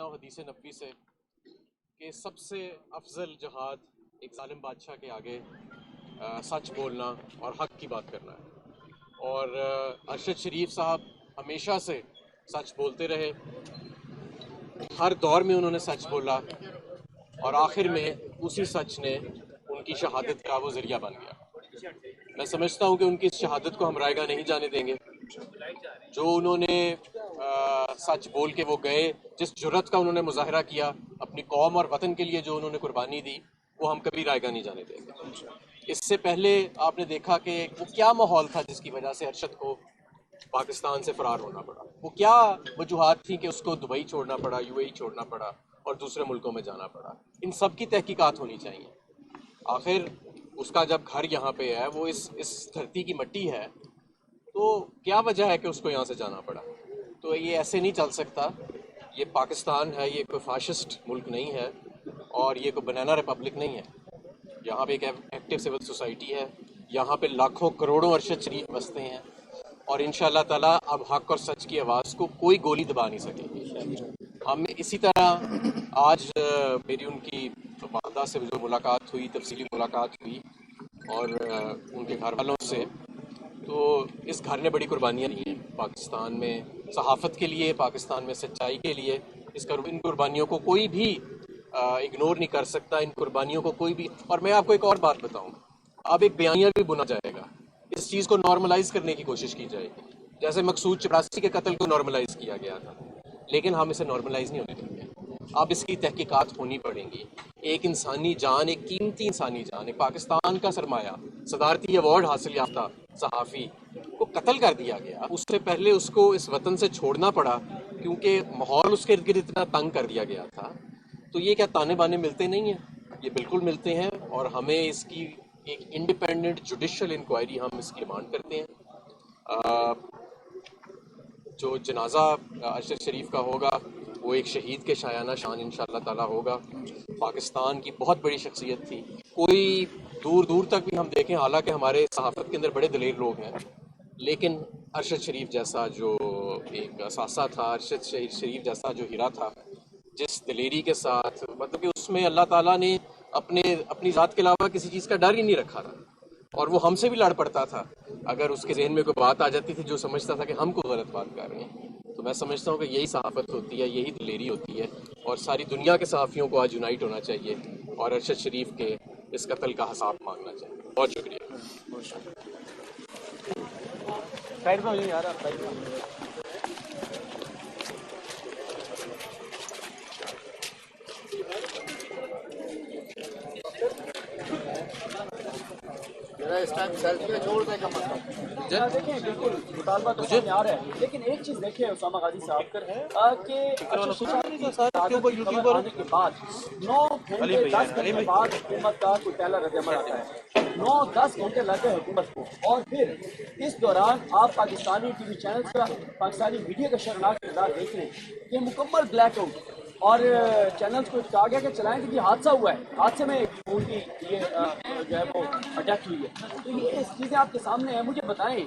ہوں حدیث نبوی سے کہ سب سے افضل جہاد ایک ظالم بادشاہ کے آگے سچ بولنا اور حق کی بات کرنا ہے، اور ارشد شریف صاحب ہمیشہ سے سچ بولتے رہے، ہر دور میں انہوں نے سچ بولا، اور آخر میں اسی سچ نے ان کی شہادت کا وہ ذریعہ بن گیا۔ میں سمجھتا ہوں کہ ان کی اس شہادت کو ہم رائے گاہ نہیں جانے دیں گے۔ جو انہوں نے سچ بول کے وہ گئے، جس جرأت کا انہوں نے مظاہرہ کیا اپنی قوم اور وطن کے لیے، جو انہوں نے قربانی دی، وہ ہم کبھی رائے گاہ نہیں جانے دیں گے۔ اس سے پہلے آپ نے دیکھا کہ وہ کیا ماحول تھا جس کی وجہ سے ارشد کو پاکستان سے فرار ہونا پڑا، وہ کیا وجوہات تھیں کہ اس کو دبئی چھوڑنا پڑا، یو اے ای چھوڑنا پڑا اور دوسرے ملکوں میں جانا پڑا۔ ان سب کی تحقیقات ہونی چاہیے۔ آخر اس کا جب گھر یہاں پہ ہے، وہ اس دھرتی کی مٹی ہے، تو کیا وجہ ہے کہ اس کو یہاں سے جانا پڑا؟ تو یہ ایسے نہیں چل سکتا۔ یہ پاکستان ہے، یہ کوئی فاشسٹ ملک نہیں ہے، اور یہ کوئی بنانا ریپبلک نہیں ہے۔ یہاں پہ ایک ایکٹیو سول سوسائٹی ہے، یہاں پہ لاکھوں کروڑوں ارشد شریف بستے ہیں، اور انشاءاللہ تعالیٰ اب حق اور سچ کی آواز کو کوئی گولی دبا نہیں سکے گی۔ ہم اسی طرح آج میری ان کی والدہ سے جو ملاقات ہوئی، تفصیلی ملاقات ہوئی، اور ان کے گھر والوں سے، تو اس گھر نے بڑی قربانیاں دی ہیں پاکستان میں صحافت کے لیے، پاکستان میں سچائی کے لیے۔ ان قربانیوں کو کوئی بھی اگنور نہیں کر سکتا، ان قربانیوں کو کوئی بھی۔ اور میں آپ کو ایک اور بات بتاؤں، اب ایک بیانیہ بھی بنا جائے گا، اس چیز کو نارملائز کرنے کی کوشش کی جائے گی، جیسے مقصود چپراسی کے قتل کو نارملائز کیا گیا تھا، لیکن ہم اسے نارملائز نہیں ہونے دیں گے۔ اب اس کی تحقیقات ہونی پڑیں گی۔ ایک انسانی جان، ایک قیمتی انسانی جان، ایک پاکستان کا سرمایہ، صدارتی ایوارڈ حاصل یافتہ صحافی کو قتل کر دیا گیا۔ اس سے پہلے اس کو اس وطن سے چھوڑنا پڑا کیونکہ ماحول اس کے ارد گرد اتنا تنگ کر دیا گیا تھا۔ تو یہ کیا تانے بانے ملتے نہیں ہیں؟ یہ بالکل ملتے ہیں، اور ہمیں اس کی ایک انڈیپینڈنٹ جوڈیشل انکوائری ہم اس کی ڈیمانڈ کرتے ہیں۔ جو جنازہ ارشد شریف کا ہوگا وہ ایک شہید کے شایانہ شان انشاءاللہ تعالیٰ ہوگا۔ پاکستان کی بہت بڑی شخصیت تھی، کوئی دور دور تک بھی ہم دیکھیں، حالانکہ ہمارے صحافت کے اندر بڑے دلیر لوگ ہیں، لیکن ارشد شریف جیسا جو ایک اثاثہ تھا، ارشد شریف جیسا جو ہیرا تھا، جس دلیری کے ساتھ، مطلب کہ اس میں اللہ تعالیٰ نے اپنی ذات کے علاوہ کسی چیز کا ڈر ہی نہیں رکھا تھا، اور وہ ہم سے بھی لڑ پڑتا تھا اگر اس کے ذہن میں کوئی بات آ جاتی تھی جو سمجھتا تھا کہ ہم کو غلط بات کر رہے ہیں۔ تو میں سمجھتا ہوں کہ یہی صحافت ہوتی ہے، یہی دلیری ہوتی ہے، اور ساری دنیا کے صحافیوں کو آج یونائٹ ہونا چاہیے اور ارشد شریف کے اس قتل کا حساب مانگنا چاہیے۔ بہت شکریہ۔ اس ٹائم سیلفی چھوڑ دے کا مطلب دیکھیں بالکل مطالبہ تو سامنے آ رہا ہے، لیکن ایک چیز دیکھیں اسامہ غازی صاحب کہ یوٹیوبر آنے کے بعد 9 گھنٹے 10 گھنٹے بعد حکومت کا کوئی پہلا رد عمل آتا ہے، 9-10 گھنٹے لگے حکومت کو، اور پھر اس دوران آپ پاکستانی ٹی وی چینلز کا، پاکستانی میڈیا کا شرمناک کردار دیکھ رہے ہیں کہ مکمل بلیک آؤٹ، اور چینلز کو کہا گیا کہ چلائیں کہ یہ حادثہ ہوا ہے، حادثے میں ان کی یہ جو ہے وہ ڈیتھ ہوئی ہے۔ تو یہ چیزیں آپ کے سامنے ہیں، مجھے بتائیں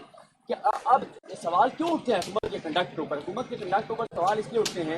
کہ اب سوال کیوں اٹھتے ہیں حکومت کے کنڈکٹ کے اوپر؟ حکومت کے کنڈکٹ کے اوپر سوال اس لیے اٹھتے ہیں